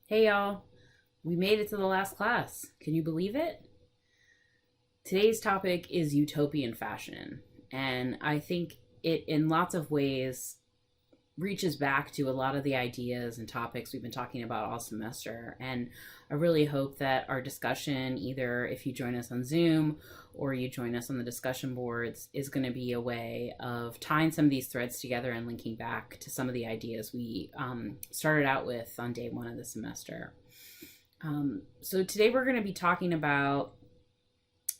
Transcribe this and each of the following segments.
Hey y'all, we made it to the last class. Can you believe it? Today's topic is utopian fashion, and I think it, in lots of ways, reaches back to a lot of the ideas and topics we've been talking about all semester. And I really hope that our discussion, either if you join us on Zoom or you join us on the discussion boards, is going to be a way of tying some of these threads together and linking back to some of the ideas we started out with on day one of the semester. So today we're going to be talking about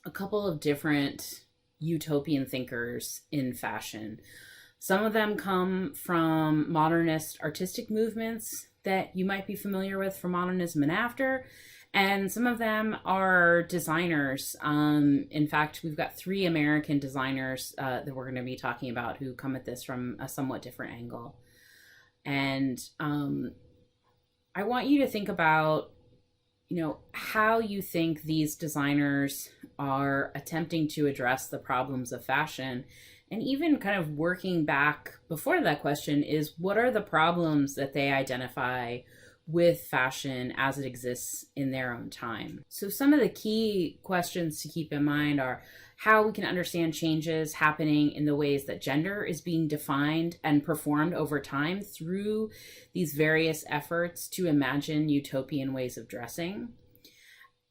a couple of different utopian thinkers in fashion. Some of them come from modernist artistic movements that you might be familiar with from modernism and after, and some of them are designers. In fact, we've got three American designers that we're going to be talking about who come at this from a somewhat different angle. And I want you to think about how you think these designers are attempting to address the problems of fashion. And even kind of working back before that question is, what are the problems that they identify with fashion as it exists in their own time? So some of the key questions to keep in mind are how we can understand changes happening in the ways that gender is being defined and performed over time through these various efforts to imagine utopian ways of dressing.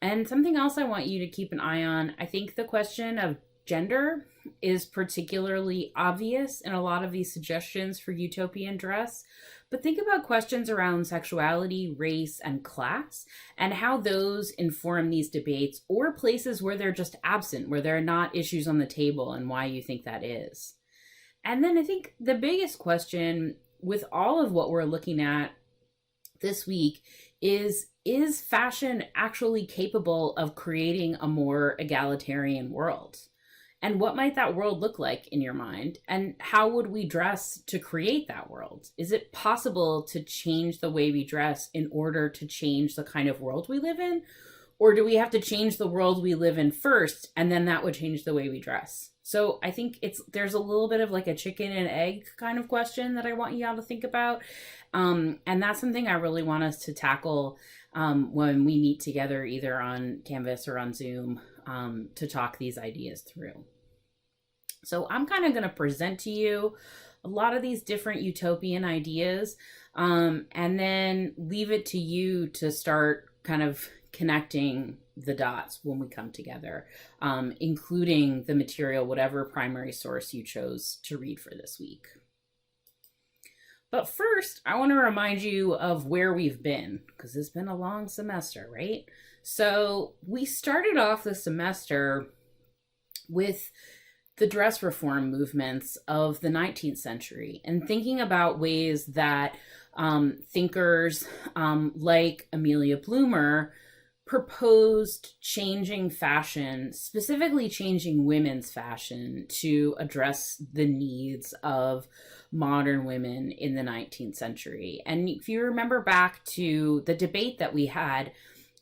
And something else I want you to keep an eye on, I think the question of gender is particularly obvious in a lot of these suggestions for utopian dress, but think about questions around sexuality, race, and class, and how those inform these debates, or places where they're just absent, where there are not issues on the table, and why you think that is. And then I think the biggest question with all of what we're looking at this week is fashion actually capable of creating a more egalitarian world? And what might that world look like in your mind? And how would we dress to create that world? Is it possible to change the way we dress in order to change the kind of world we live in? Or do we have to change the world we live in first, and then that would change the way we dress? So I think there's a little bit of like a chicken and egg kind of question that I want you all to think about. And that's something I really want us to tackle when we meet together, either on Canvas or on Zoom, to talk these ideas through. So I'm kind of going to present to you a lot of these different utopian ideas, and then leave it to you to start kind of connecting the dots when we come together, including the material, whatever primary source you chose to read for this week. But first, I want to remind you of where we've been, because it's been a long semester, right? So we started off the semester with the dress reform movements of the 19th century and thinking about ways that thinkers like Amelia Bloomer proposed changing fashion, specifically changing women's fashion, to address the needs of modern women in the 19th century. And if you remember back to the debate that we had,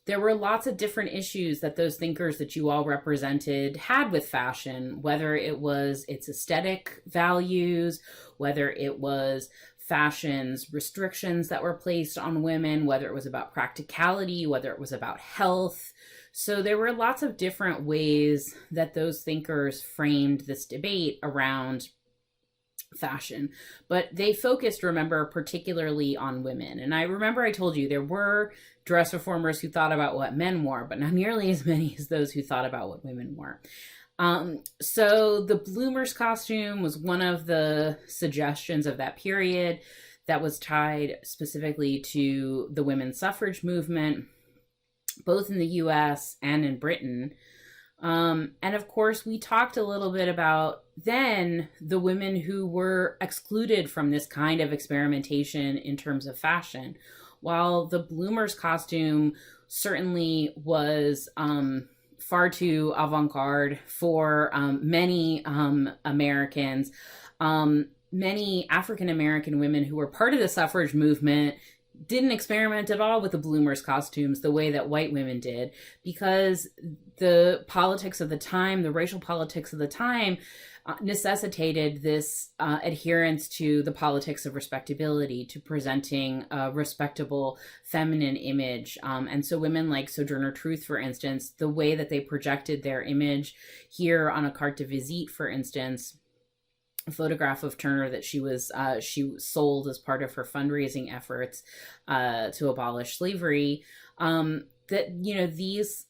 there were lots of different issues that those thinkers that you all represented had with fashion, whether it was its aesthetic values, whether it was fashion's restrictions that were placed on women, whether it was about practicality, whether it was about health. So there were lots of different ways that those thinkers framed this debate around fashion, but they focused, remember, particularly on women. And I remember I told you there were dress reformers who thought about what men wore, but not nearly as many as those who thought about what women wore. So the Bloomer's costume was one of the suggestions of that period that was tied specifically to the women's suffrage movement, both in the US and in Britain. And of course, we talked a little bit about then the women who were excluded from this kind of experimentation in terms of fashion. While the Bloomer's costume certainly was far too avant-garde for many Americans, many African-American women who were part of the suffrage movement didn't experiment at all with the bloomers costumes the way that white women did, because the politics of the time, the racial politics of the time, necessitated this adherence to the politics of respectability, to presenting a respectable feminine image. And so women like Sojourner Truth, for instance, the way that they projected their image here on a carte de visite, for instance, a photograph of Turner that she sold as part of her fundraising efforts to abolish slavery, that, you know, these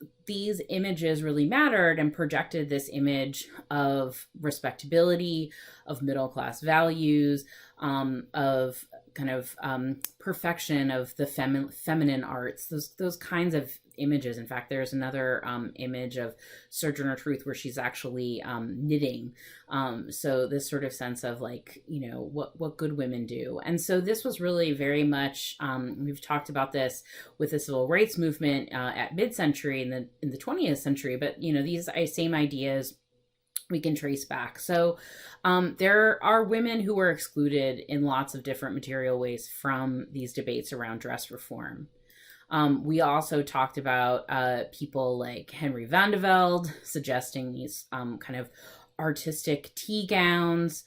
images really mattered and projected this image of respectability, of middle class values, of kind of perfection of the feminine arts, those kinds of images. In fact, there's another image of Sojourner Truth where she's actually knitting. So this sort of sense of like, you know, what good women do. And so this was really very much, we've talked about this with the civil rights movement at mid-century in the 20th century, but, you know, these same ideas we can trace back. So there are women who were excluded in lots of different material ways from these debates around dress reform. We also talked about people like Henry van de Velde suggesting these kind of artistic tea gowns.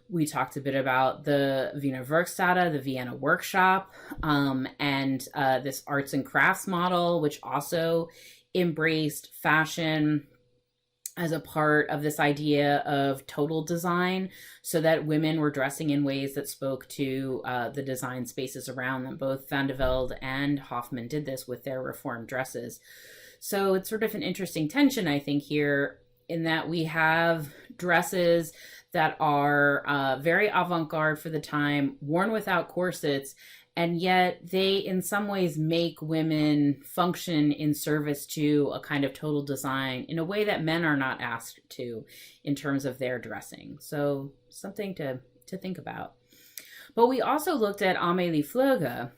We talked a bit about the Wiener Werkstätte, the Vienna workshop, and this arts and crafts model, which also embraced fashion as a part of this idea of total design, so that women were dressing in ways that spoke to the design spaces around them. Both Van de Velde and Hoffman did this with their reform dresses. So it's sort of an interesting tension, I think, here, in that we have dresses that are very avant-garde for the time, worn without corsets, and yet they in some ways make women function in service to a kind of total design in a way that men are not asked to in terms of their dressing. So something to think about. But we also looked at Amélie Floege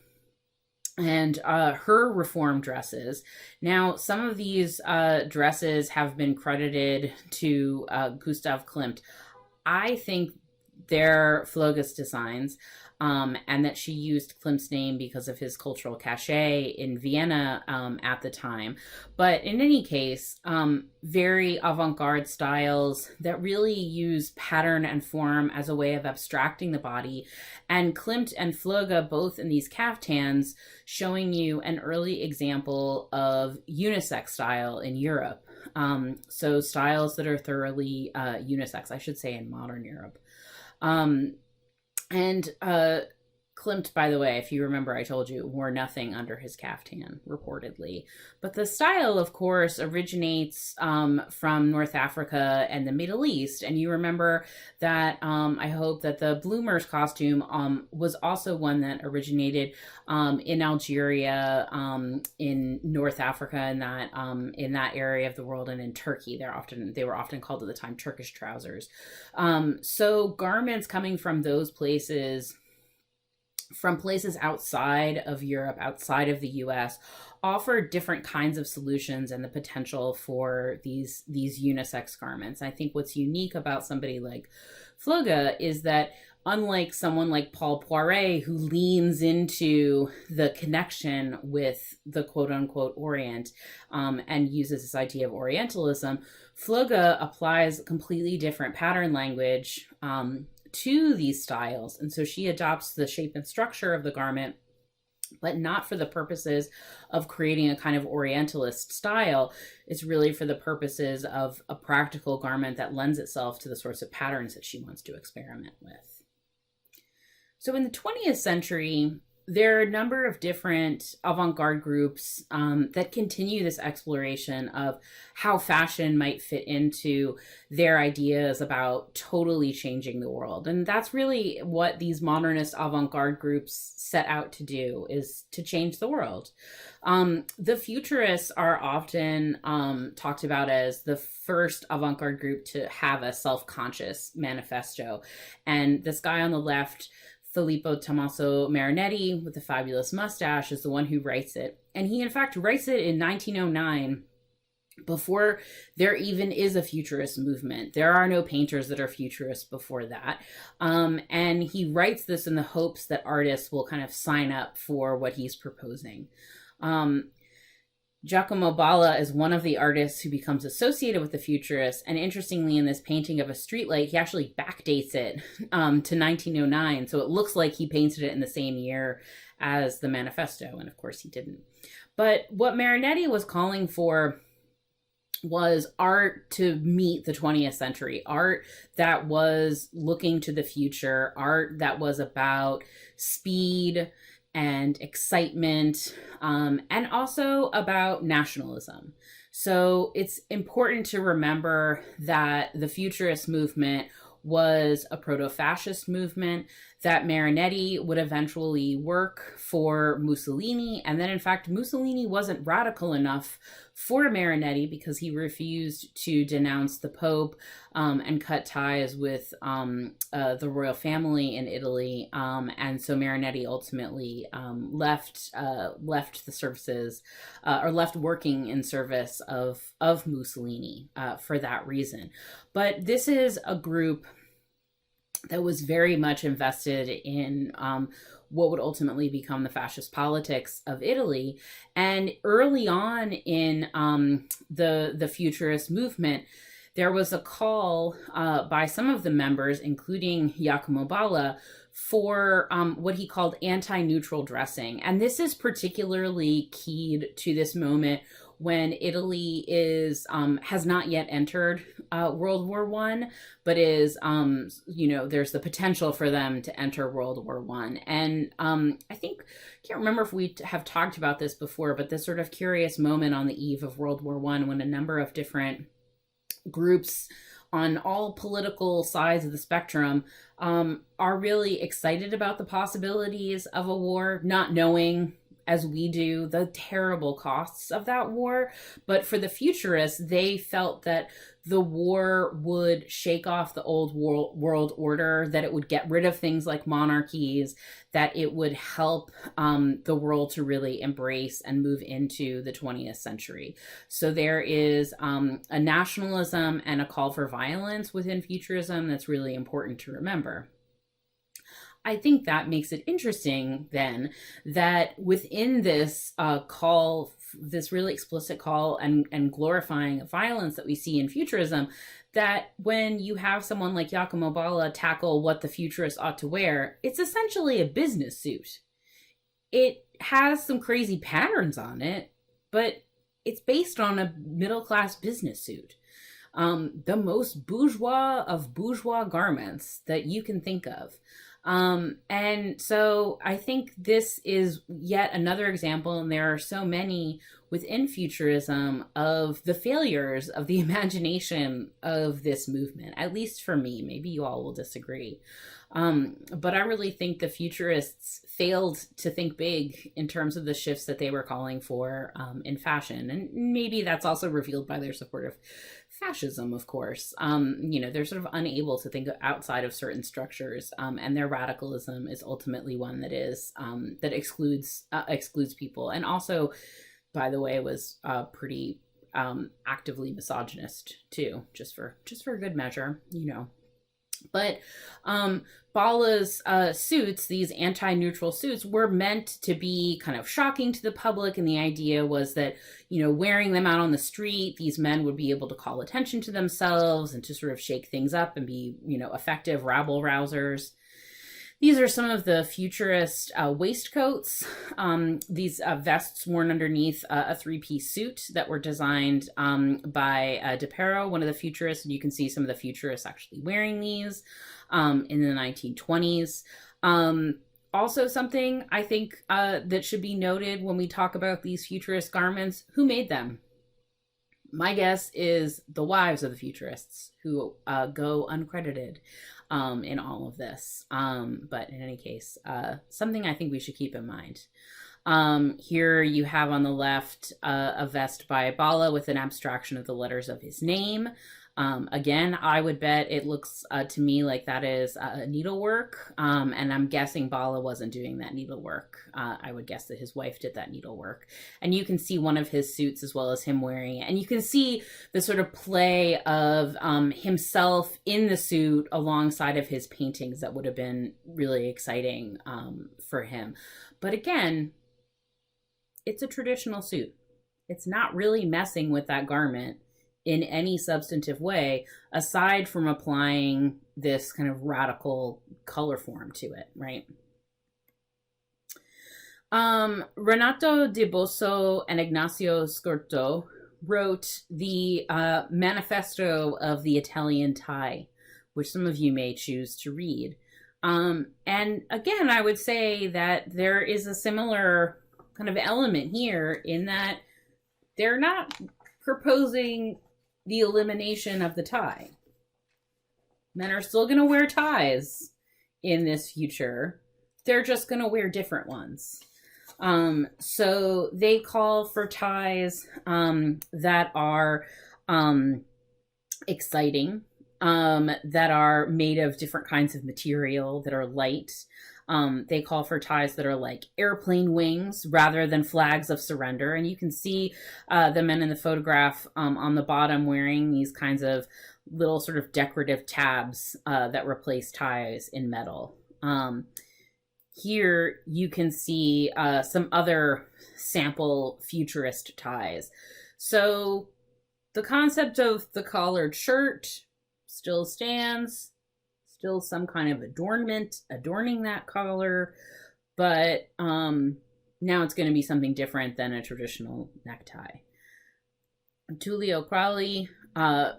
and her reform dresses. Now, some of these dresses have been credited to Gustav Klimt. I think they're Floege's designs. And that she used Klimt's name because of his cultural cachet in Vienna at the time. But in any case, very avant-garde styles that really use pattern and form as a way of abstracting the body. And Klimt and Floege, both in these caftans, showing you an early example of unisex style in Europe. So styles that are thoroughly unisex, I should say, in modern Europe. And Klimt, by the way, if you remember, I told you, wore nothing under his caftan, reportedly. But the style, of course, originates from North Africa and the Middle East. And you remember that I hope that the bloomers costume was also one that originated in Algeria, in North Africa, and that in that area of the world, and in Turkey. They were often called at the time Turkish trousers. So garments coming from those places, from places outside of Europe, outside of the US, offer different kinds of solutions and the potential for these unisex garments. I think what's unique about somebody like Floege is that, unlike someone like Paul Poiret, who leans into the connection with the quote-unquote Orient and uses this idea of Orientalism, Floege applies completely different pattern language to these styles. And so she adopts the shape and structure of the garment, but not for the purposes of creating a kind of Orientalist style. It's really for the purposes of a practical garment that lends itself to the sorts of patterns that she wants to experiment with. So in the 20th century, there are a number of different avant-garde groups that continue this exploration of how fashion might fit into their ideas about totally changing the world. And that's really what these modernist avant-garde groups set out to do, is to change the world. The Futurists are often talked about as the first avant-garde group to have a self-conscious manifesto. And this guy on the left, Filippo Tommaso Marinetti, with the fabulous mustache, is the one who writes it. And he, in fact, writes it in 1909 before there even is a futurist movement. There are no painters that are futurists before that. And he writes this in the hopes that artists will kind of sign up for what he's proposing. Giacomo Balla is one of the artists who becomes associated with the Futurists. And interestingly, in this painting of a streetlight, he actually backdates it to 1909. So it looks like he painted it in the same year as the manifesto. And of course he didn't. But what Marinetti was calling for was art to meet the 20th century, art that was looking to the future, art that was about speed and excitement, and also about nationalism. So it's important to remember that the Futurist movement was a proto-fascist movement, that Marinetti would eventually work for Mussolini. And then, in fact, Mussolini wasn't radical enough for Marinetti because he refused to denounce the Pope and cut ties with the royal family in Italy. And so Marinetti ultimately left the services or left working in service of Mussolini for that reason. But this is a group that was very much invested in what would ultimately become the fascist politics of Italy. And early on in the Futurist movement, there was a call by some of the members, including Giacomo Balla, for what he called anti-neutral dressing. And this is particularly keyed to this moment when Italy has not yet entered World War I, but is, there's the potential for them to enter World War I. And I can't remember if we have talked about this before, but this sort of curious moment on the eve of World War I when a number of different groups on all political sides of the spectrum are really excited about the possibilities of a war, not knowing, as we do, the terrible costs of that war. But for the Futurists, they felt that the war would shake off the old world order, that it would get rid of things like monarchies, that it would help the world to really embrace and move into the 20th century. So there is a nationalism and a call for violence within Futurism that's really important to remember. I think that makes it interesting then that within this call, this really explicit call and glorifying of violence that we see in Futurism, that when you have someone like Giacomo Balla tackle what the Futurists ought to wear, it's essentially a business suit. It has some crazy patterns on it, but it's based on a middle-class business suit. The most bourgeois of bourgeois garments that you can think of. And so I think this is yet another example, and there are so many within Futurism, of the failures of the imagination of this movement, at least for me. Maybe you all will disagree. But I really think the Futurists failed to think big in terms of the shifts that they were calling for in fashion. And maybe that's also revealed by their support of fascism, of course. They're sort of unable to think outside of certain structures, and their radicalism is ultimately one that is that excludes people, and also, by the way, was pretty actively misogynist too, just for good measure, But Balla's suits, these anti-neutral suits, were meant to be kind of shocking to the public. And the idea was that, wearing them out on the street, these men would be able to call attention to themselves and to sort of shake things up and be, effective rabble rousers. These are some of the Futurist waistcoats. These vests worn underneath a three-piece suit that were designed by DePero, one of the Futurists. And you can see some of the Futurists actually wearing these in the 1920s. Also something I think that should be noted when we talk about these Futurist garments: who made them? My guess is the wives of the Futurists, who go uncredited in all of this. But in any case, something I think we should keep in mind. Here you have on the left a vest by Balla with an abstraction of the letters of his name. Again, I would bet it looks to me like that is needlework, and I'm guessing Bala wasn't doing that needlework. I would guess that his wife did that needlework. And you can see one of his suits as well as him wearing it. And you can see the sort of play of himself in the suit alongside of his paintings. That would have been really exciting for him. But again, it's a traditional suit. It's not really messing with that garment in any substantive way, aside from applying this kind of radical color form to it, right? Renato de Bosso and Ignacio Scorto wrote the Manifesto of the Italian Tie, which some of you may choose to read. And again, I would say that there is a similar kind of element here in that they're not proposing the elimination of the tie. Men are still going to wear ties in this future. They're just going to wear different ones. So they call for ties that are exciting, that are made of different kinds of material, that are light. They call for ties that are like airplane wings rather than flags of surrender. And you can see the men in the photograph on the bottom wearing these kinds of little sort of decorative tabs that replace ties in metal. Here you can see some other sample futurist ties. So the concept of the collared shirt still stands. Still some kind of adornment adorning that collar, but now it's going to be something different than a traditional necktie. Tullio Crowley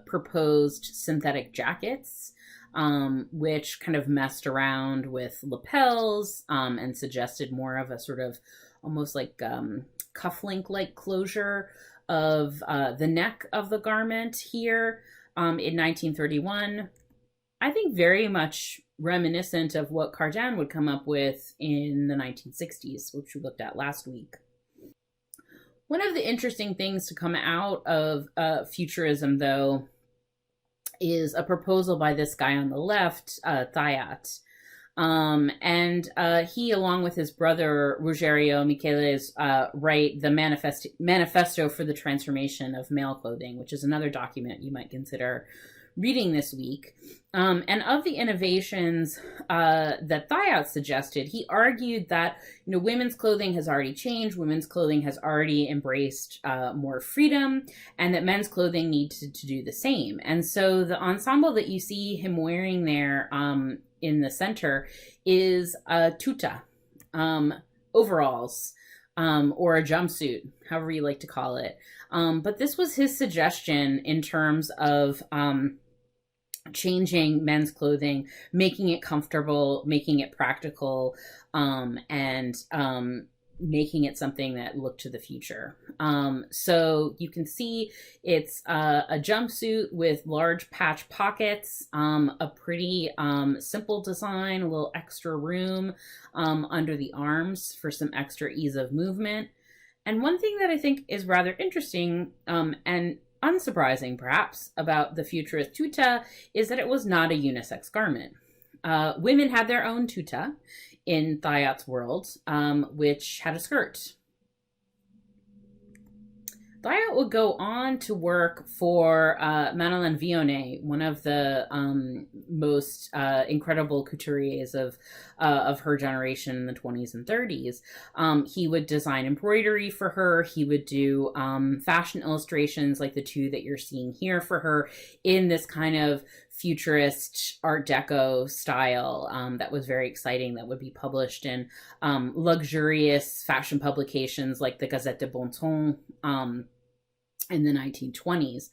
proposed synthetic jackets, which kind of messed around with lapels and suggested more of a sort of almost like cufflink-like closure of the neck of the garment here in 1931. I think very much reminiscent of what Cardin would come up with in the 1960s, which we looked at last week. One of the interesting things to come out of Futurism, though, is a proposal by this guy on the left, Thayat. And he, along with his brother, Ruggiero Micheles, write the Manifesto for the Transformation of Male Clothing, which is another document you might consider reading this week. And of the innovations that Thayat suggested, he argued that women's clothing has already changed, women's clothing has already embraced more freedom, and that men's clothing needs to do the same. And so the ensemble that you see him wearing there in the center is a tuta, overalls, or a jumpsuit, however you like to call it. But this was his suggestion in terms of changing men's clothing, making it comfortable, making it practical, and making it something that looked to the future. So you can see it's a jumpsuit with large patch pockets, a pretty simple design, a little extra room under the arms for some extra ease of movement. And one thing that I think is rather interesting and unsurprising, perhaps, about the futurist tuta is that it was not a unisex garment. Women had their own tuta in Thayat's world, which had a skirt. Thayat would go on to work for Madeleine Vionnet, one of the most incredible couturiers of her generation in the 20s and 30s. He would design embroidery for her. He would do fashion illustrations like the two that you're seeing here for her in this kind of futurist Art Deco style that was very exciting, that would be published in luxurious fashion publications like the Gazette de Bon Ton in the 1920s.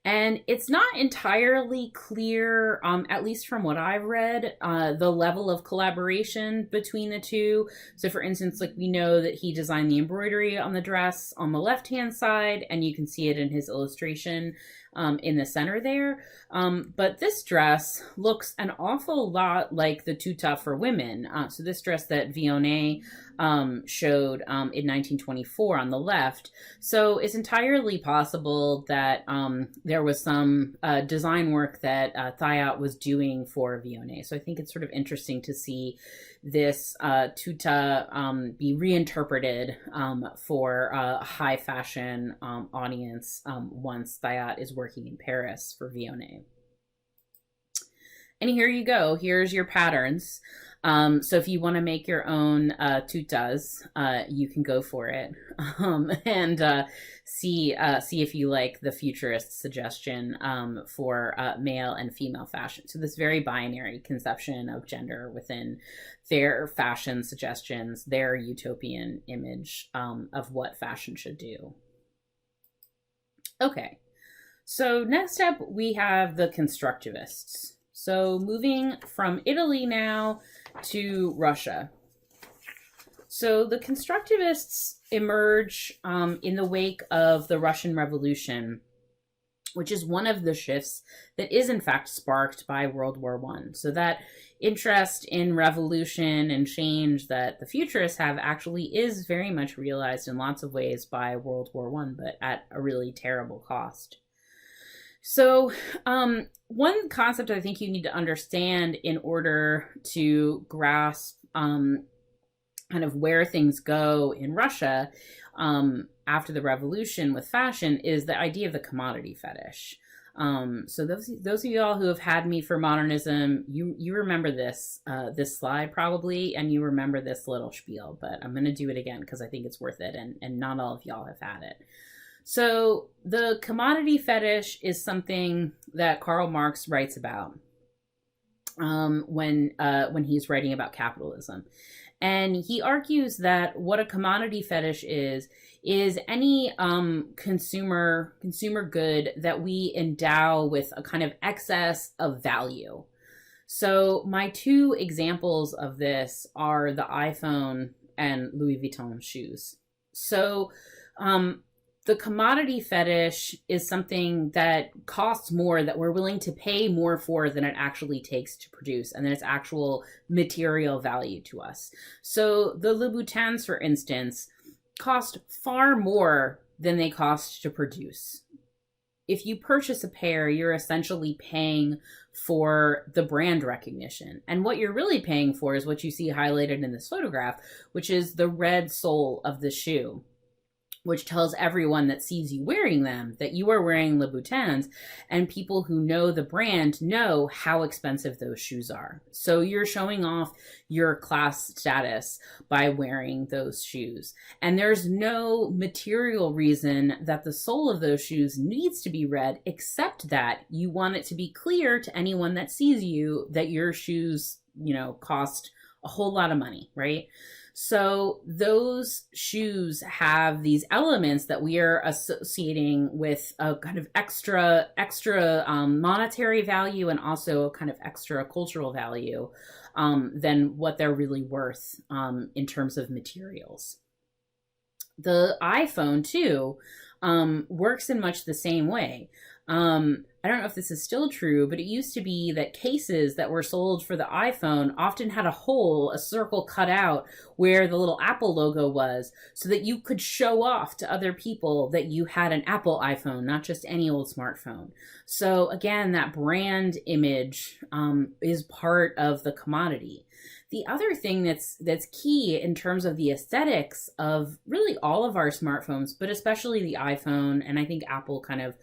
And it's not entirely clear, at least from what I've read, the level of collaboration between the two. So for instance, like we know that he designed the embroidery on the dress on the left-hand side, and you can see it in his illustration in the center there. But this dress looks an awful lot like the tuta for women. So this dress that Vionnet showed in 1924 on the left. So it's entirely possible that there was some design work that Thiot was doing for Vionnet. So I think it's sort of interesting to see this tuta be reinterpreted for a high fashion audience once Thiot is working in Paris for Vionnet. And here you go. Here's your patterns. So if you want to make your own tutas, you can go for it and see if you like the Futurist suggestion for male and female fashion. So this very binary conception of gender within their fashion suggestions, their utopian image of what fashion should do. Okay, so next up we have the Constructivists. So moving from Italy now to Russia. So the Constructivists emerge in the wake of the Russian Revolution, which is one of the shifts that is in fact sparked by World War I. So that interest in revolution and change that the Futurists have actually is very much realized in lots of ways by World War I, but at a really terrible cost. So one concept I think you need to understand in order to grasp kind of where things go in Russia after the revolution with fashion is the idea of the commodity fetish. So those of y'all who have had me for modernism, you remember this slide probably, and you remember this little spiel, but I'm going to do it again because I think it's worth it, and not all of y'all have had it. So the commodity fetish is something that Karl Marx writes about when he's writing about capitalism. And he argues that what a commodity fetish is any consumer good that we endow with a kind of excess of value. So my two examples of this are the iPhone and Louis Vuitton shoes. So the commodity fetish is something that costs more, that we're willing to pay more for than it actually takes to produce, and then its actual material value to us. So the Louboutins, for instance, cost far more than they cost to produce. If you purchase a pair, you're essentially paying for the brand recognition. And what you're really paying for is what you see highlighted in this photograph, which is the red sole of the shoe, which tells everyone that sees you wearing them that you are wearing Louboutins, and people who know the brand know how expensive those shoes are. So you're showing off your class status by wearing those shoes. And there's no material reason that the sole of those shoes needs to be red, except that you want it to be clear to anyone that sees you that your shoes, cost a whole lot of money, right? So those shoes have these elements that we are associating with a kind of extra monetary value, and also a kind of extra cultural value than what they're really worth in terms of materials. The iPhone too works in much the same way. I don't know if this is still true, but it used to be that cases that were sold for the iPhone often had a circle cut out where the little Apple logo was, so that you could show off to other people that you had an Apple iPhone, not just any old smartphone. So again, that brand image is part of the commodity. The other thing that's key in terms of the aesthetics of really all of our smartphones, but especially the iPhone, and I think Apple kind of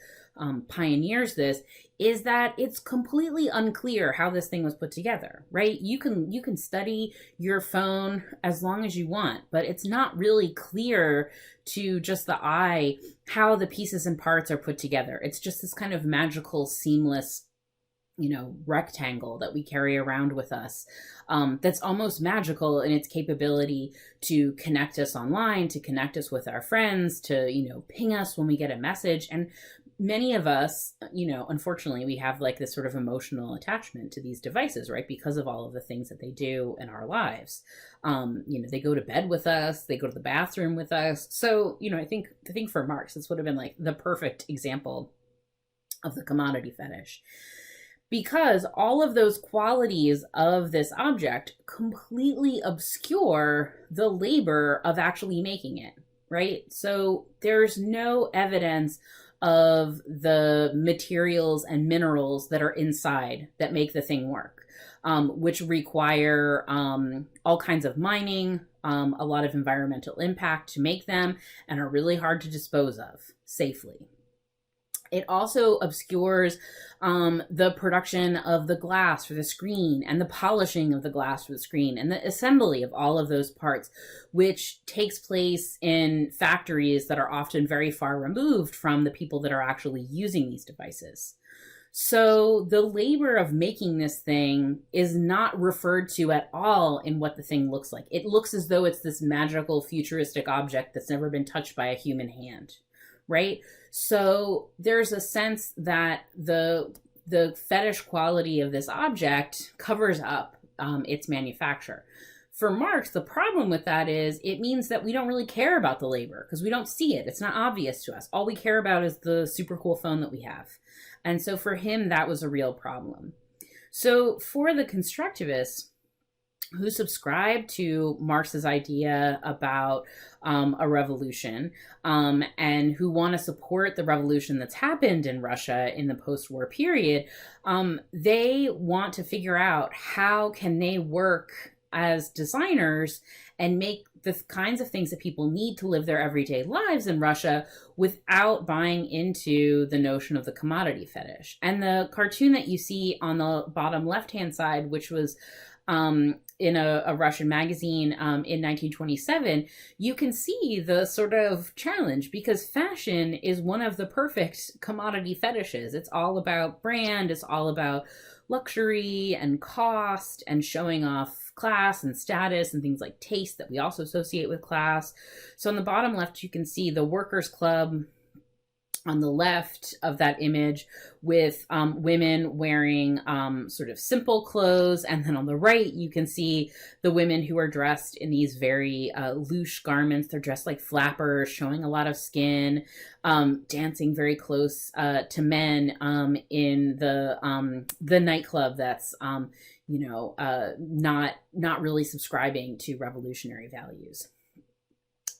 pioneers this, is that it's completely unclear how this thing was put together, right? You can study your phone as long as you want, but it's not really clear to just the eye how the pieces and parts are put together. It's just this kind of magical, seamless, rectangle that we carry around with us, that's almost magical in its capability to connect us online, to connect us with our friends, to, ping us when we get a message. And many of us, unfortunately, we have like this sort of emotional attachment to these devices, right? Because of all of the things that they do in our lives. They go to bed with us, they go to the bathroom with us. So, I think for Marx, this would have been like the perfect example of the commodity fetish. because all of those qualities of this object completely obscure the labor of actually making it, right? So there's no evidence of the materials and minerals that are inside that make the thing work, which require all kinds of mining, a lot of environmental impact to make them, and are really hard to dispose of safely. It also obscures the production of the glass for the screen and the polishing of the glass for the screen and the assembly of all of those parts, which takes place in factories that are often very far removed from the people that are actually using these devices. So the labor of making this thing is not referred to at all in what the thing looks like. It looks as though it's this magical futuristic object that's never been touched by a human hand, right? So there's a sense that the fetish quality of this object covers up its manufacture. For Marx, the problem with that is it means that we don't really care about the labor because we don't see it. It's not obvious to us. All we care about is the super cool phone that we have. And so for him, that was a real problem. So for the constructivists who subscribe to Marx's idea about a revolution and who want to support the revolution that's happened in Russia in the post-war period, they want to figure out how can they work as designers and make the kinds of things that people need to live their everyday lives in Russia without buying into the notion of the commodity fetish. And the cartoon that you see on the bottom left-hand side, which was in a Russian magazine in 1927, you can see the sort of challenge because fashion is one of the perfect commodity fetishes. It's all about brand, it's all about luxury and cost and showing off class and status and things like taste that we also associate with class. So on the bottom left, you can see the Workers' Club on the left of that image with women wearing sort of simple clothes. And then on the right, you can see the women who are dressed in these very loose garments. They're dressed like flappers, showing a lot of skin, dancing very close to men in the nightclub that's, not really subscribing to revolutionary values.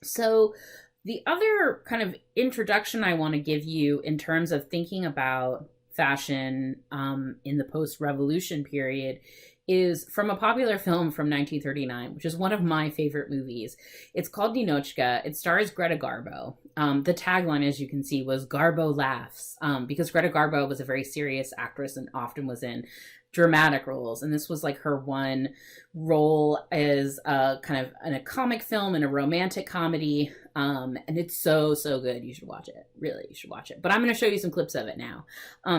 So the other kind of introduction I want to give you in terms of thinking about fashion in the post-revolution period is from a popular film from 1939, which is one of my favorite movies. It's called Ninochka. It stars Greta Garbo. The tagline, as you can see, was Garbo laughs, because Greta Garbo was a very serious actress and often was in dramatic roles. And this was like her one role as kind of in a comic film and a romantic comedy. And it's so good. You should watch it. Really, you should watch it. But I'm going to show you some clips of it now.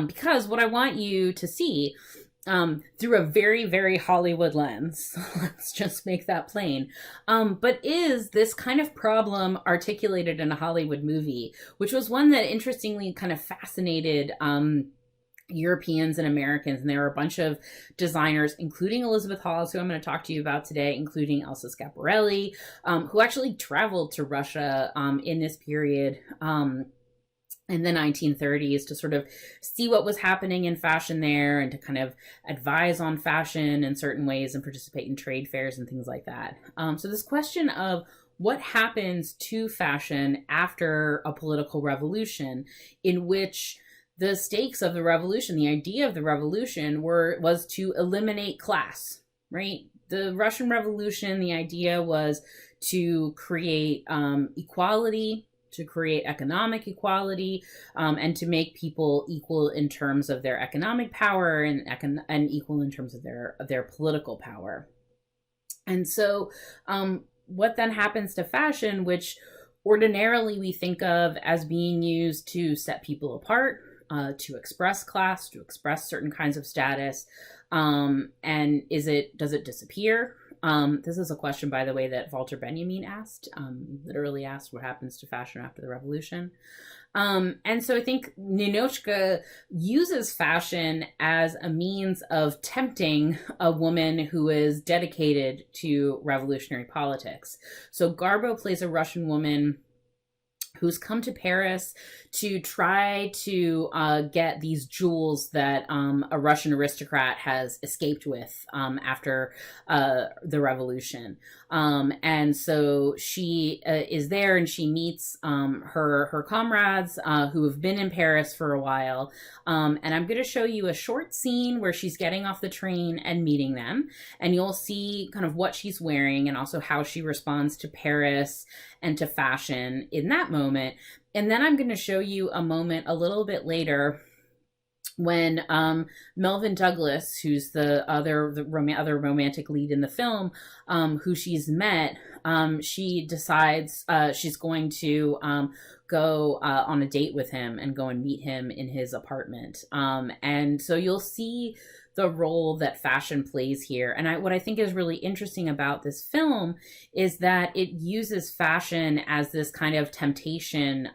Because what I want you to see through a very, very Hollywood lens, let's just make that plain, but is this kind of problem articulated in a Hollywood movie, which was one that interestingly kind of fascinated Europeans and Americans. And there were a bunch of designers, including Elizabeth Hawes, who I'm going to talk to you about today, including Elsa Schiaparelli, who actually traveled to Russia in this period in the 1930s to sort of see what was happening in fashion there and to kind of advise on fashion in certain ways and participate in trade fairs and things like that. So this question of what happens to fashion after a political revolution in which the stakes of the revolution, the idea of the revolution was to eliminate class, right? The Russian Revolution, the idea was to create equality, to create economic equality, and to make people equal in terms of their economic power and equal in terms of their political power. And so what then happens to fashion, which ordinarily we think of as being used to set people apart, to express class, to express certain kinds of status, and does it disappear? This is a question, by the way, that Walter Benjamin asked. Literally asked what happens to fashion after the revolution. And so I think Ninochka uses fashion as a means of tempting a woman who is dedicated to revolutionary politics. So Garbo plays a Russian woman who's come to Paris to try to get these jewels that a Russian aristocrat has escaped with after the revolution. And so she is there, and she meets her comrades who have been in Paris for a while. And I'm going to show you a short scene where she's getting off the train and meeting them. And you'll see kind of what she's wearing and also how she responds to Paris and to fashion in that moment. And then I'm going to show you a moment a little bit later when Melvyn Douglas, who's the other romantic lead in the film, who she's met, she decides she's going to go on a date with him and go and meet him in his apartment. And so you'll see the role that fashion plays here. And what I think is really interesting about this film is that it uses fashion as this kind of temptation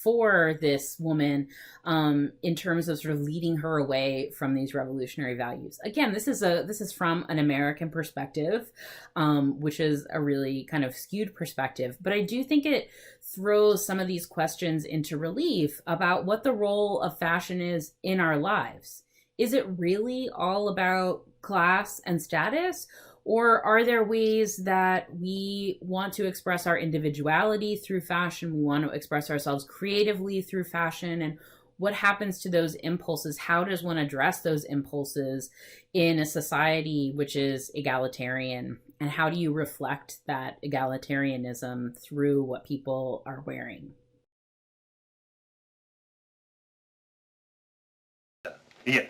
for this woman in terms of sort of leading her away from these revolutionary values. Again, this is from an American perspective, which is a really kind of skewed perspective. But I do think it throws some of these questions into relief about what the role of fashion is in our lives. Is it really all about class and status? Or are there ways that we want to express our individuality through fashion? We want to express ourselves creatively through fashion. And what happens to those impulses? How does one address those impulses in a society which is egalitarian? And how do you reflect that egalitarianism through what people are wearing? Yes.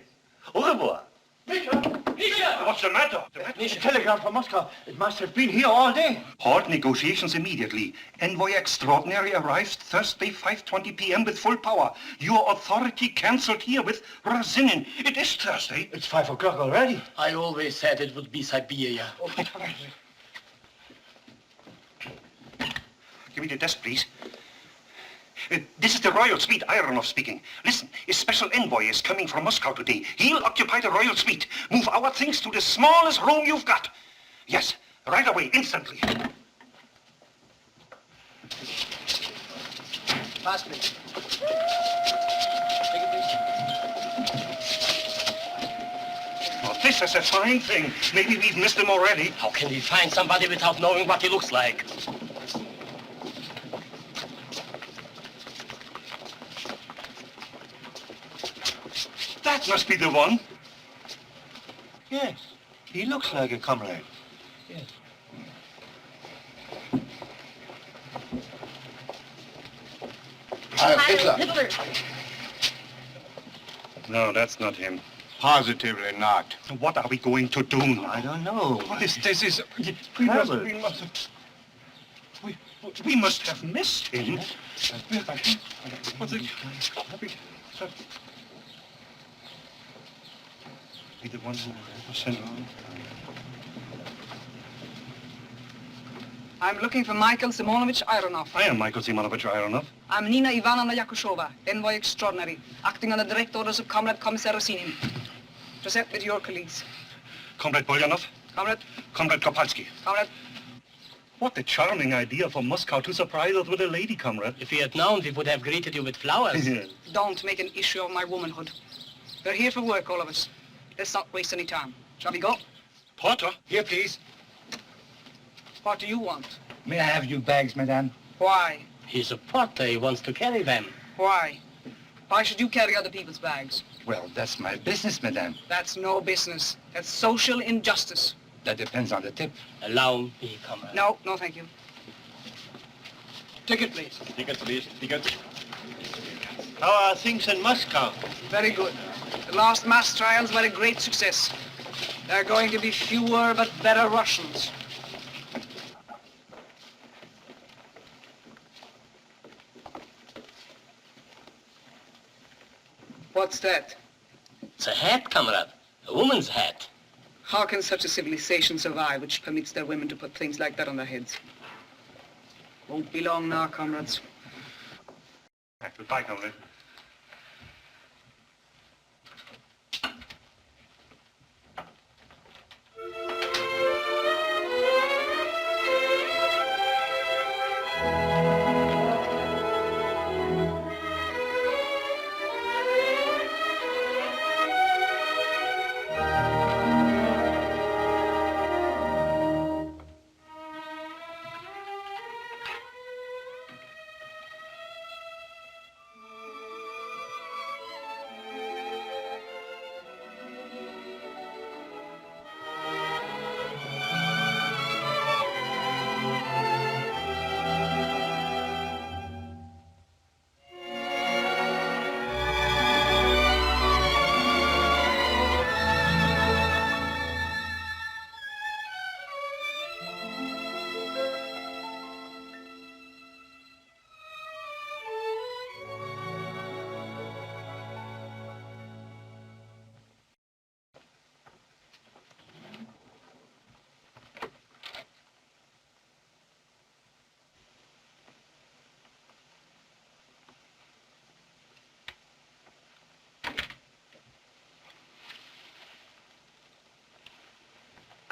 Au revoir. Misha! Misha! What's the matter? A telegram from Moscow. It must have been here all day. Halt negotiations immediately. Envoy extraordinary arrives Thursday, 5:20 p.m. with full power. Your authority cancelled here with Razinin. It is Thursday. It's 5 o'clock already. I always said it would be Siberia. Give me the desk, please. This is the Royal Suite, Ironov speaking. Listen, a special envoy is coming from Moscow today. He'll occupy the Royal Suite. Move our things to the smallest room you've got. Yes, right away, instantly. Pass me. Take it, please. Oh, this is a fine thing. Maybe we've missed him already. How can we find somebody without knowing what he looks like? That must be the one. Yes, he looks like a comrade. Yes. Hitler. No, that's not him. Positively not. What are we going to do now? I don't know. This is... We must have missed him. What's it? Be the one who sent on. I'm looking for Michael Simonovich Ironov. I am Michael Simonovich Ironov. I'm Nina Ivanovna Yakushova, envoy extraordinary, acting on the direct orders of Comrade Commissar Rosinin. Present with your colleagues. Comrade Bolyanov. Comrade. Comrade Kopalsky. Comrade. What a charming idea for Moscow to surprise us with a lady, comrade. If we had known, we would have greeted you with flowers. Don't make an issue of my womanhood. We're here for work, all of us. Let's not waste any time. Shall we go? Porter. Here, please. What do you want? May I have your bags, madame? Why? He's a porter. He wants to carry them. Why? Why should you carry other people's bags? Well, that's my business, madame. That's no business. That's social injustice. That depends on the tip. Allow me, comrade. No, thank you. Ticket, please. Ticket, please. Ticket. How are things in Moscow? Very good. The last mass trials were a great success. There are going to be fewer but better Russians. What's that? It's a hat, comrade. A woman's hat. How can such a civilization survive which permits their women to put things like that on their heads? Won't be long now, comrades. Goodbye, comrade.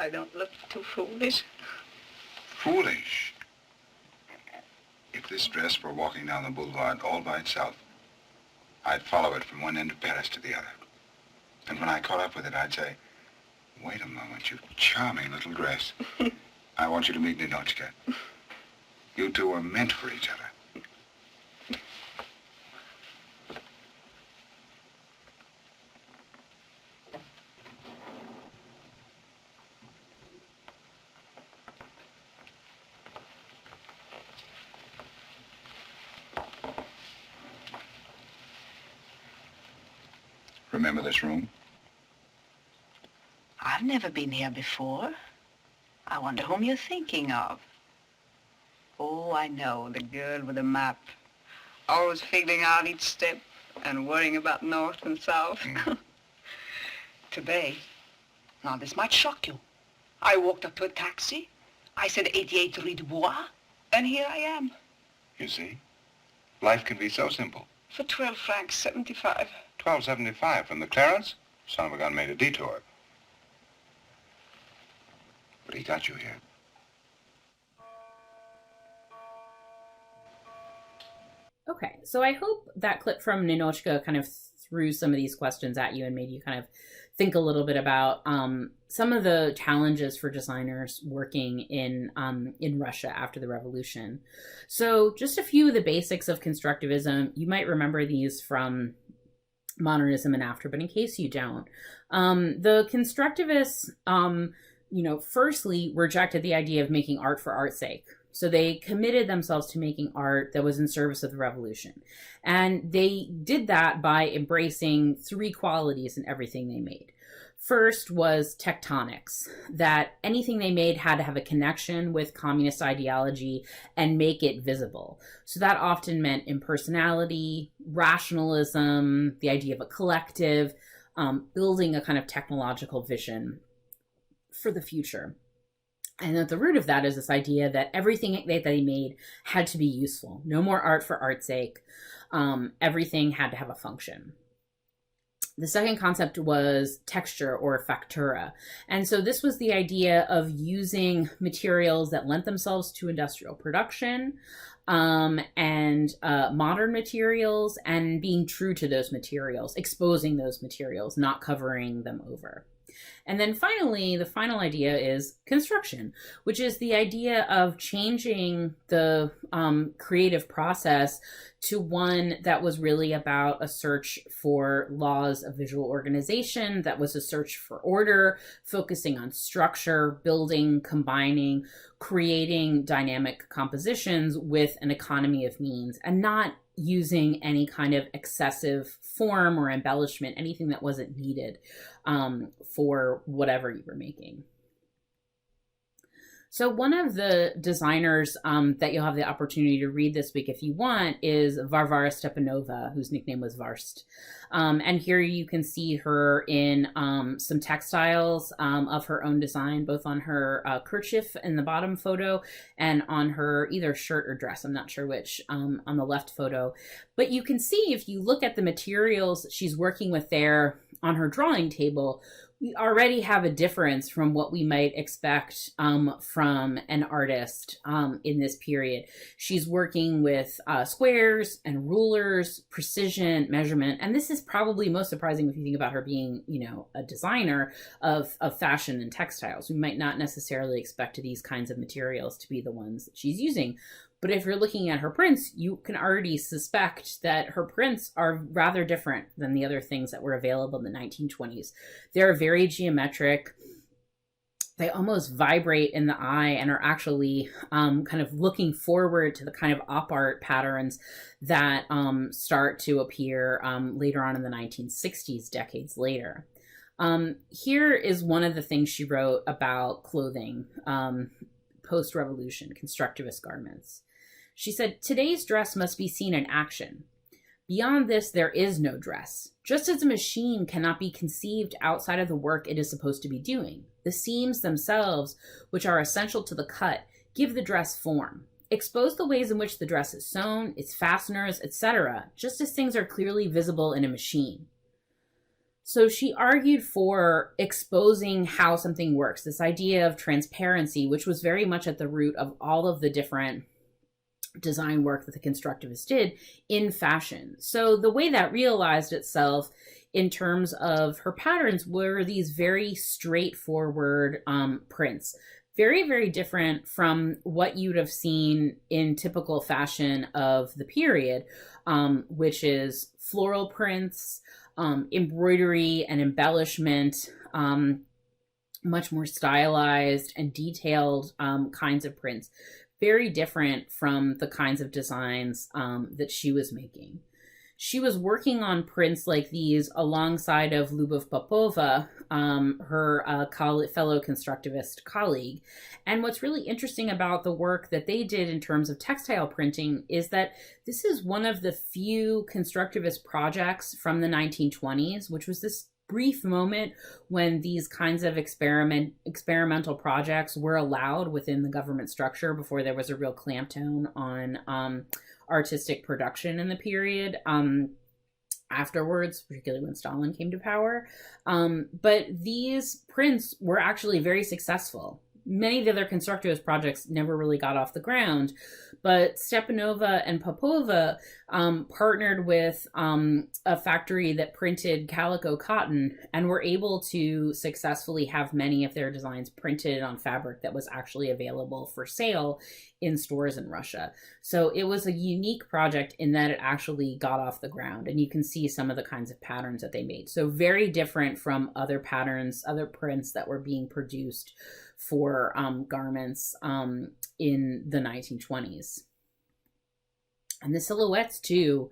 I don't look too foolish. Foolish? If this dress were walking down the boulevard all by itself, I'd follow it from one end of Paris to the other. And when I caught up with it, I'd say, wait a moment, you charming little dress. I want you to meet Ninochka. You two are meant for each other. Remember this room? I've never been here before. I wonder whom you're thinking of. Oh, I know, the girl with the map. Always figuring out each step and worrying about north and south. Today, now this might shock you. I walked up to a taxi. I said 88 Rue du Bois, and here I am. You see? Life can be so simple. For 12 francs 75. $12.75 from the Clarence? Son of a gun made a detour. But he got you here. Okay, so I hope that clip from Ninochka kind of threw some of these questions at you and made you kind of think a little bit about some of the challenges for designers working in Russia after the revolution. So just a few of the basics of constructivism. You might remember these from modernism and after, but in case you don't, the constructivists, firstly rejected the idea of making art for art's sake. So they committed themselves to making art that was in service of the revolution. And they did that by embracing three qualities in everything they made. First was tectonics, that anything they made had to have a connection with communist ideology and make it visible. So that often meant impersonality, rationalism, the idea of a collective, building a kind of technological vision for the future. And at the root of that is this idea that everything that they made had to be useful. No more art for art's sake. Everything had to have a function. The second concept was texture or factura. And so this was the idea of using materials that lent themselves to industrial production and modern materials, and being true to those materials, exposing those materials, not covering them over. And then finally, the final idea is construction, which is the idea of changing the creative process to one that was really about a search for laws of visual organization, that was a search for order, focusing on structure, building, combining, creating dynamic compositions with an economy of means, and not using any kind of excessive form or embellishment, anything that wasn't needed for whatever you were making. So one of the designers that you'll have the opportunity to read this week if you want is Varvara Stepanova, whose nickname was Varst. And here you can see her in some textiles of her own design, both on her kerchief in the bottom photo and on her either shirt or dress, I'm not sure which, on the left photo. But you can see, if you look at the materials she's working with there on her drawing table, we already have a difference from what we might expect from an artist in this period. She's working with squares and rulers, precision, measurement, and this is probably most surprising if you think about her being, a designer of fashion and textiles. We might not necessarily expect these kinds of materials to be the ones that she's using. But if you're looking at her prints, you can already suspect that her prints are rather different than the other things that were available in the 1920s. They're very geometric. They almost vibrate in the eye and are actually kind of looking forward to the kind of op art patterns that start to appear later on in the 1960s, decades later. Here is one of the things she wrote about clothing post-revolution, constructivist garments. She said, "Today's dress must be seen in action. Beyond this, there is no dress. Just as a machine cannot be conceived outside of the work it is supposed to be doing. The seams themselves, which are essential to the cut, give the dress form. Expose the ways in which the dress is sewn, its fasteners, etc., just as things are clearly visible in a machine." So she argued for exposing how something works, this idea of transparency, which was very much at the root of all of the different design work that the Constructivists did in fashion. So the way that realized itself in terms of her patterns were these very straightforward prints. Very, very different from what you'd have seen in typical fashion of the period, which is floral prints, embroidery and embellishment, much more stylized and detailed kinds of prints. Very different from the kinds of designs that she was making. She was working on prints like these alongside of Lyubov Popova, her fellow constructivist colleague. And what's really interesting about the work that they did in terms of textile printing is that this is one of the few constructivist projects from the 1920s, which was this brief moment when these kinds of experimental projects were allowed within the government structure before there was a real clampdown on artistic production in the period afterwards, particularly when Stalin came to power. But these prints were actually very successful. Many of the other constructivist projects never really got off the ground, but Stepanova and Popova partnered with a factory that printed calico cotton and were able to successfully have many of their designs printed on fabric that was actually available for sale in stores in Russia. So it was a unique project in that it actually got off the ground, and you can see some of the kinds of patterns that they made. So very different from other patterns, other prints that were being produced for garments in the 1920s. And the silhouettes too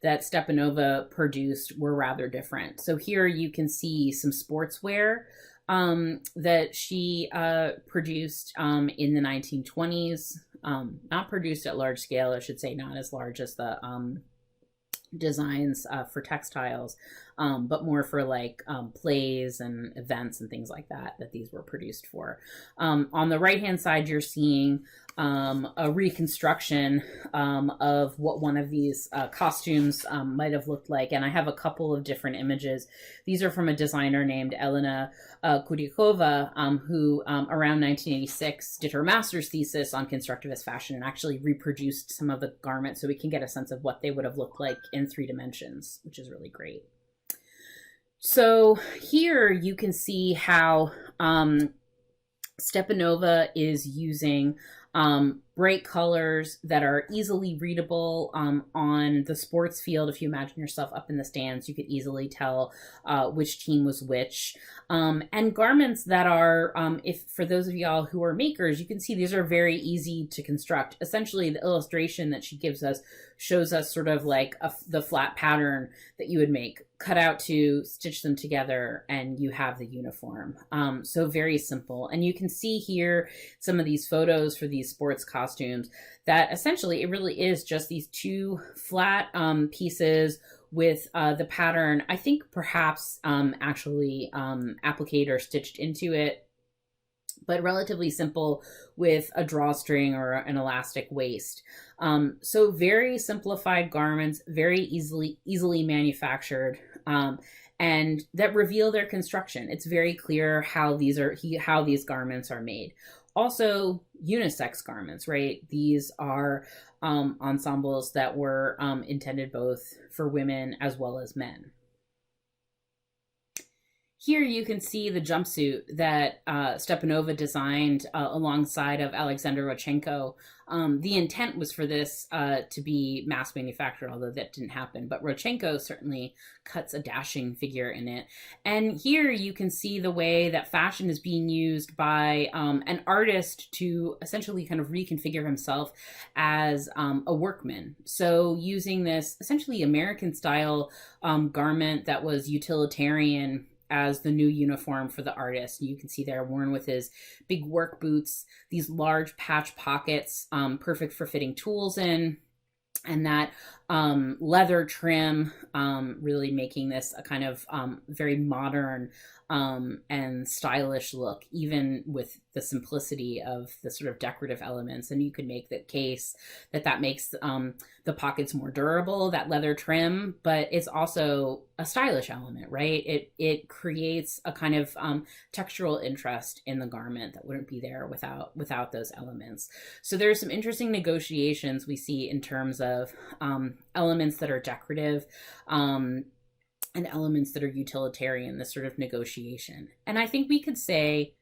that Stepanova produced were rather different. So here you can see some sportswear that she produced in the 1920s. Not produced at large scale, I should say, not as large as the designs for textiles, but more for like plays and events and things like that these were produced for. On the right hand side, you're seeing a reconstruction of what one of these costumes might have looked like, and I have a couple of different images. These are from a designer named Elena Kudyakova, who around 1986 did her master's thesis on constructivist fashion and actually reproduced some of the garments so we can get a sense of what they would have looked like in 3 dimensions, which is really great. So here you can see how Stepanova is using bright colors that are easily readable on the sports field. If you imagine yourself up in the stands, you could easily tell which team was which. And garments that are, if for those of y'all who are makers, you can see these are very easy to construct. Essentially, the illustration that she gives us shows us sort of like the flat pattern that you would make, cut out to stitch them together, and you have the uniform. So very simple. And you can see here some of these photos for these sports costumes that essentially it really is just these 2 flat pieces with the pattern, I think perhaps actually appliqued or stitched into it, but relatively simple with a drawstring or an elastic waist. So very simplified garments, very easily manufactured, and that reveal their construction. It's very clear how these garments are made. Also, unisex garments, right? These are ensembles that were intended both for women as well as men. Here you can see the jumpsuit that Stepanova designed alongside of Alexander Rodchenko. The intent was for this to be mass manufactured, although that didn't happen. But Rodchenko certainly cuts a dashing figure in it. And here you can see the way that fashion is being used by an artist to essentially kind of reconfigure himself as a workman. So using this essentially American style garment that was utilitarian as the new uniform for the artist. You can see they're worn with his big work boots, these large patch pockets, perfect for fitting tools in, and that leather trim, really making this a kind of very modern and stylish look, even with the simplicity of the sort of decorative elements. And you could make the case that that makes the pockets more durable, that leather trim, but it's also a stylish element, right? It creates a kind of textural interest in the garment that wouldn't be there without those elements. So there's some interesting negotiations we see in terms of elements that are decorative, and elements that are utilitarian, this sort of negotiation. And I think we could say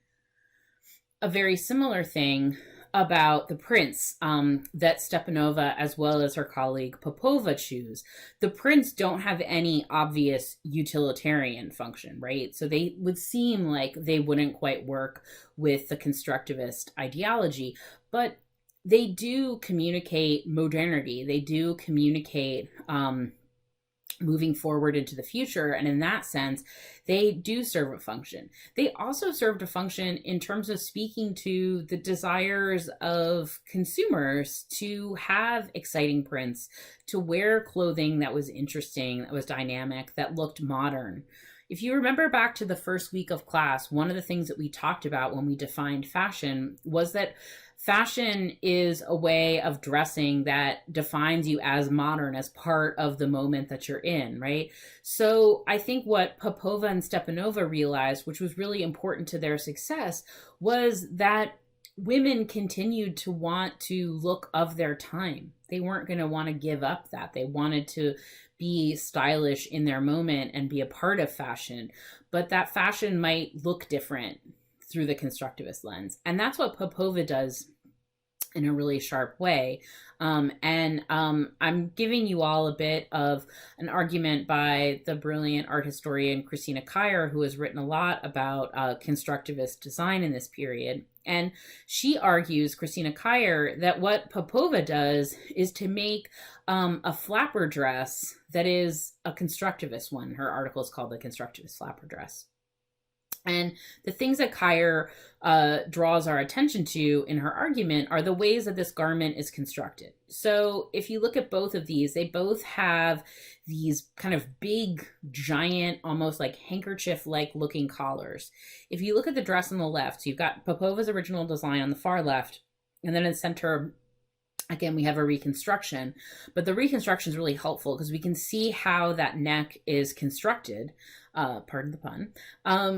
a very similar thing about the prints that Stepanova, as well as her colleague Popova, choose. The prints don't have any obvious utilitarian function, right? So they would seem like they wouldn't quite work with the constructivist ideology, but they do communicate modernity. They do communicate moving forward into the future. And in that sense, they do serve a function. They also served a function in terms of speaking to the desires of consumers to have exciting prints, to wear clothing that was interesting, that was dynamic, that looked modern. If you remember back to the first week of class, one of the things that we talked about when we defined fashion was that fashion is a way of dressing that defines you as modern, as part of the moment that you're in, right? So I think what Popova and Stepanova realized, which was really important to their success, was that women continued to want to look of their time. They weren't going to want to give up that. They wanted to be stylish in their moment and be a part of fashion, but that fashion might look different through the constructivist lens. And that's what Popova does in a really sharp way. I'm giving you all a bit of an argument by the brilliant art historian Christina Kyer, who has written a lot about constructivist design in this period. And she argues, Christina Kyer, that what Popova does is to make a flapper dress that is a constructivist one. Her article is called The Constructivist Flapper Dress. And the things that Kyer draws our attention to in her argument are the ways that this garment is constructed. So if you look at both of these, they both have these kind of big, giant, almost like handkerchief-like looking collars. If you look at the dress on the left, so you've got Popova's original design on the far left, and then in the center, again, we have a reconstruction, but the reconstruction is really helpful because we can see how that neck is constructed. Pardon the pun.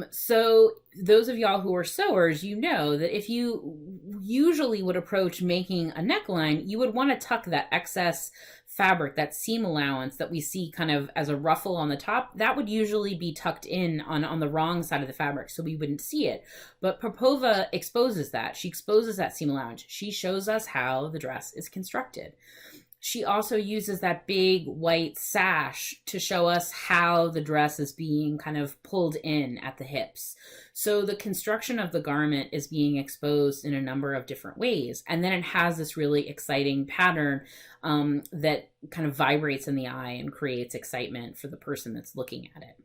So those of y'all who are sewers, you know that if you usually would approach making a neckline, you would want to tuck that excess fabric, that seam allowance that we see kind of as a ruffle on the top, that would usually be tucked in on the wrong side of the fabric, so we wouldn't see it. But Popova exposes that. She exposes that seam allowance. She shows us how the dress is constructed. She also uses that big white sash to show us how the dress is being kind of pulled in at the hips. So the construction of the garment is being exposed in a number of different ways. And then it has this really exciting pattern that kind of vibrates in the eye and creates excitement for the person that's looking at it.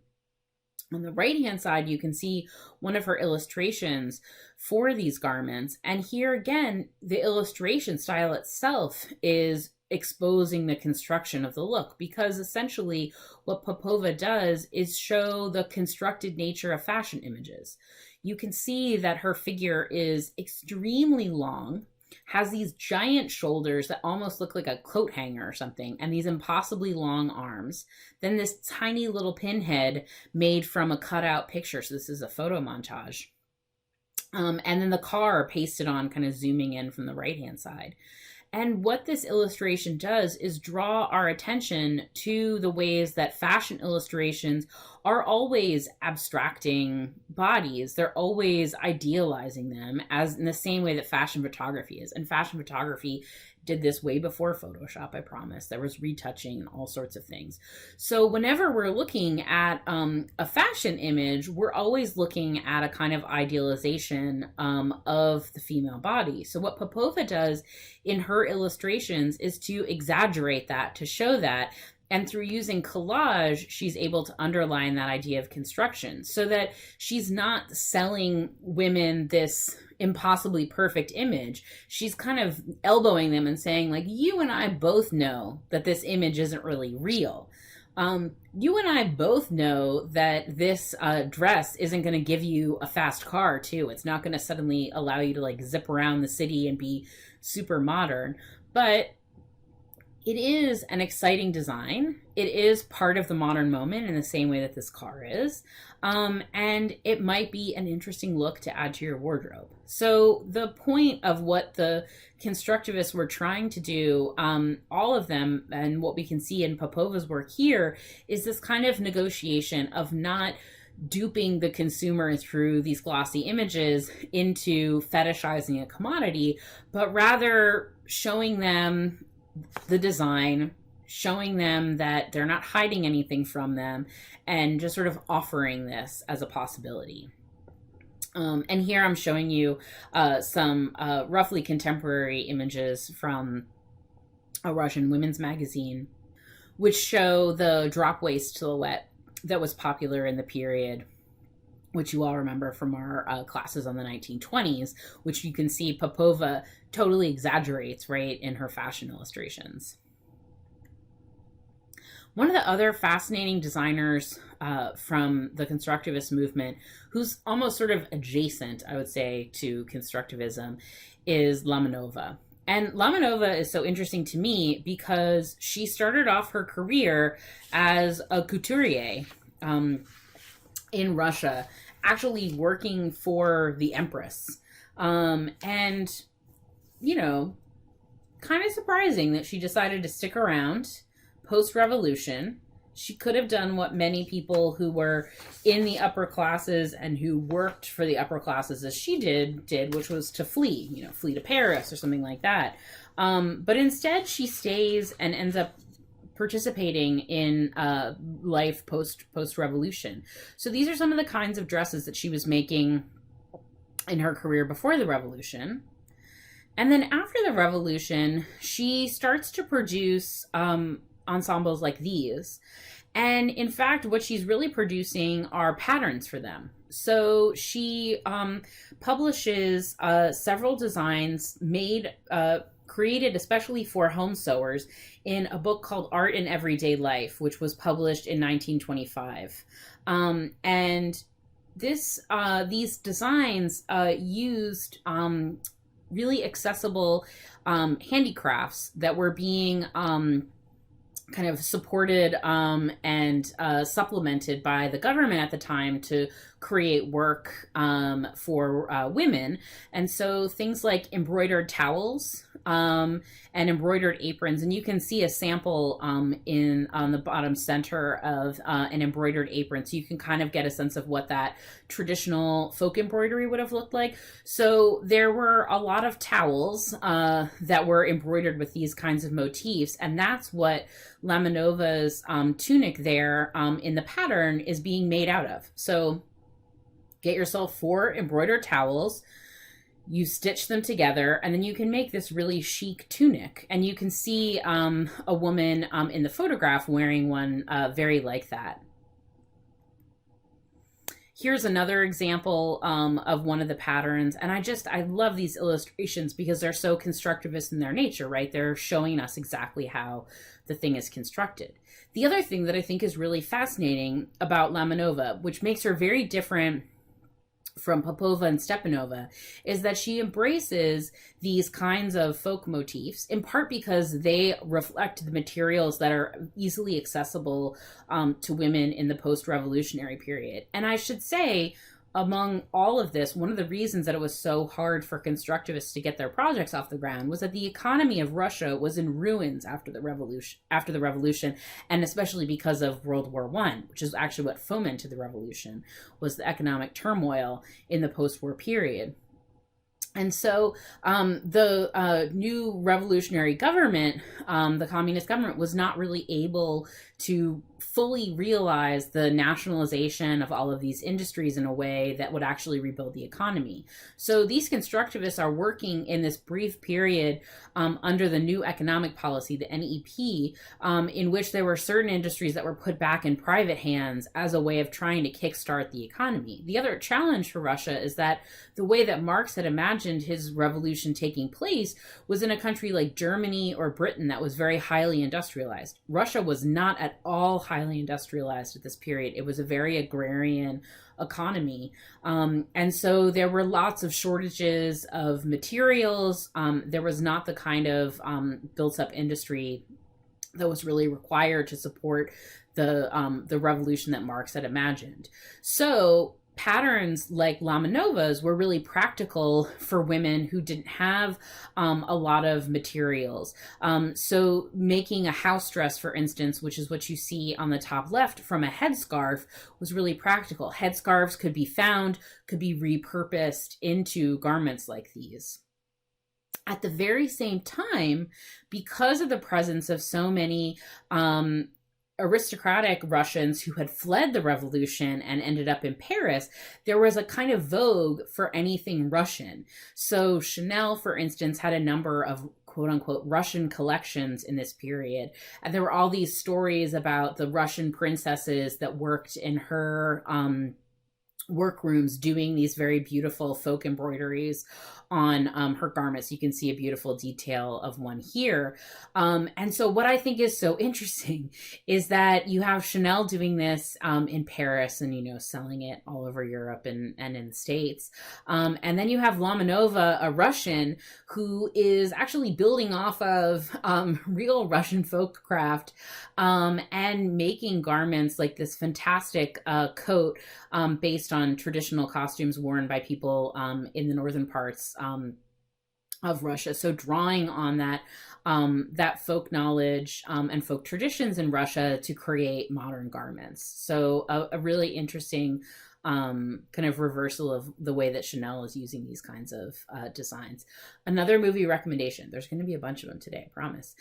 On the right-hand side, you can see one of her illustrations for these garments. And here again, the illustration style itself is exposing the construction of the look, because essentially what Popova does is show the constructed nature of fashion images. You can see that her figure is extremely long, has these giant shoulders that almost look like a coat hanger or something, and these impossibly long arms. Then this tiny little pinhead made from a cutout picture. So this is a photo montage. And then the car pasted on, kind of zooming in from the right-hand side. And what this illustration does is draw our attention to the ways that fashion illustrations are always abstracting bodies. They're always idealizing them, as in the same way that fashion photography is. And fashion photography did this way before Photoshop, I promise. There was retouching and all sorts of things. So whenever we're looking at a fashion image, we're always looking at a kind of idealization of the female body. So what Popova does in her illustrations is to exaggerate that, to show that. And through using collage, she's able to underline that idea of construction, so that she's not selling women this impossibly perfect image, she's kind of elbowing them and saying, like, you and I both know that this image isn't really real. You and I both know that this dress isn't going to give you a fast car, too. It's not going to suddenly allow you to, like, zip around the city and be super modern. But it is an exciting design. It is part of the modern moment in the same way that this car is. And it might be an interesting look to add to your wardrobe. So the point of what the Constructivists were trying to do, all of them, and what we can see in Popova's work here, is this kind of negotiation of not duping the consumer through these glossy images into fetishizing a commodity, but rather showing them the design, showing them that they're not hiding anything from them, and just sort of offering this as a possibility. And here I'm showing you some roughly contemporary images from a Russian women's magazine, which show the drop waist silhouette that was popular in the period, which you all remember from our classes on the 1920s, which you can see Popova totally exaggerates, right, in her fashion illustrations. One of the other fascinating designers from the Constructivist movement, who's almost sort of adjacent, I would say, to Constructivism, is Lamanova. And Lamanova is so interesting to me because she started off her career as a couturier in Russia, actually working for the Empress. And, you know, kind of surprising that she decided to stick around post-revolution. She could have done what many people who were in the upper classes and who worked for the upper classes as she did, which was to flee, you know, flee to Paris or something like that. But instead she stays and ends up participating in life post-revolution. So these are some of the kinds of dresses that she was making in her career before the revolution. And then after the revolution, she starts to produce ensembles like these. And in fact, what she's really producing are patterns for them. So she publishes several designs created especially for home sewers in a book called Art in Everyday Life, which was published in 1925. And these designs used really accessible handicrafts that were being kind of supported and supplemented by the government at the time to create work for women. And so things like embroidered towels and embroidered aprons, and you can see a sample on the bottom center of an embroidered apron, so you can kind of get a sense of what that traditional folk embroidery would have looked like. So there were a lot of towels that were embroidered with these kinds of motifs, and that's what Lamanova's tunic there in the pattern is being made out of. So get yourself 4 embroidered towels, you stitch them together, and then you can make this really chic tunic. And you can see a woman in the photograph wearing one very like that. Here's another example of one of the patterns. And I love these illustrations because they're so constructivist in their nature, right? They're showing us exactly how the thing is constructed. The other thing that I think is really fascinating about Lamanova, which makes her very different from Popova and Stepanova, is that she embraces these kinds of folk motifs, in part because they reflect the materials that are easily accessible to women in the post-revolutionary period. And I should say, among all of this, one of the reasons that it was so hard for constructivists to get their projects off the ground was that the economy of Russia was in ruins after the revolution, and especially because of World War I, which is actually what fomented the revolution, was the economic turmoil in the post-war period. And so the new revolutionary government, the communist government, was not really able to fully realize the nationalization of all of these industries in a way that would actually rebuild the economy. So these constructivists are working in this brief period under the new economic policy, the NEP, in which there were certain industries that were put back in private hands as a way of trying to kickstart the economy. The other challenge for Russia is that the way that Marx had imagined his revolution taking place was in a country like Germany or Britain that was very highly industrialized. Russia was not at all highly industrialized at this period. It was a very agrarian economy. And so there were lots of shortages of materials. There was not the kind of built up industry that was really required to support the revolution that Marx had imagined. So patterns like Lamanova's were really practical for women who didn't have a lot of materials. So making a house dress, for instance, which is what you see on the top left, from a headscarf, was really practical. Headscarves could be found, could be repurposed into garments like these. At the very same time, because of the presence of so many aristocratic Russians who had fled the revolution and ended up in Paris, there was a kind of vogue for anything Russian. So Chanel, for instance, had a number of quote unquote Russian collections in this period. And there were all these stories about the Russian princesses that worked in her workrooms doing these very beautiful folk embroideries on her garments. You can see a beautiful detail of one here. And so what I think is so interesting is that you have Chanel doing this in Paris and, you know, selling it all over Europe and in the States. And then you have Lamanova, a Russian, who is actually building off of real Russian folk craft and making garments like this fantastic coat based on traditional costumes worn by people in the northern parts of Russia. So drawing on that folk knowledge and folk traditions in Russia to create modern garments. So a really interesting kind of reversal of the way that Chanel is using these kinds of designs. Another movie recommendation. There's going to be a bunch of them today, I promise.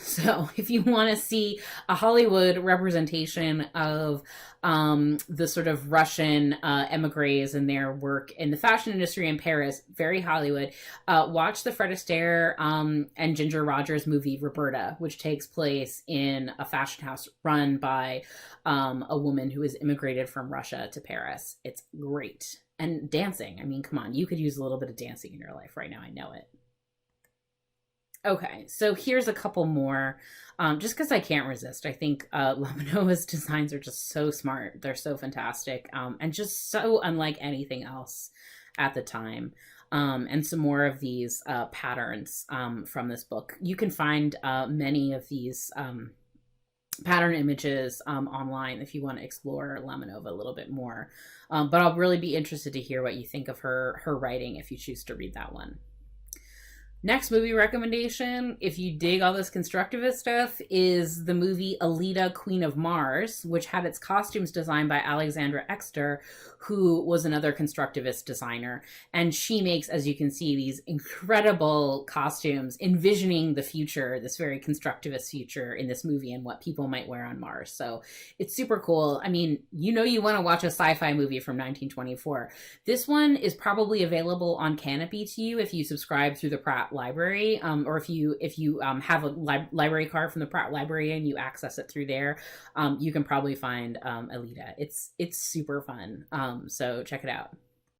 So if you want to see a Hollywood representation of the sort of Russian emigres and their work in the fashion industry in Paris, very Hollywood, watch the Fred Astaire and Ginger Rogers movie Roberta, which takes place in a fashion house run by a woman who has immigrated from Russia to Paris. It's great. And dancing. I mean, come on, you could use a little bit of dancing in your life right now. I know it. Okay, so here's a couple more, just because I can't resist. I think Lamanova's designs are just so smart. They're so fantastic, and just so unlike anything else at the time. And some more of these patterns from this book. You can find many of these pattern images online if you want to explore Lamanova a little bit more. But I'll really be interested to hear what you think of her writing if you choose to read that one. Next movie recommendation, if you dig all this constructivist stuff, is the movie Alita, Queen of Mars, which had its costumes designed by Alexandra Exter, who was another constructivist designer. And she makes, as you can see, these incredible costumes, envisioning the future, this very constructivist future in this movie and what people might wear on Mars. So it's super cool. I mean, you know you want to watch a sci-fi movie from 1924. This one is probably available on Canopy to you if you subscribe through the Pratt Library, or if you have a library card from the Pratt Library and you access it through there, you can probably find Alita. It's super fun. So check it out.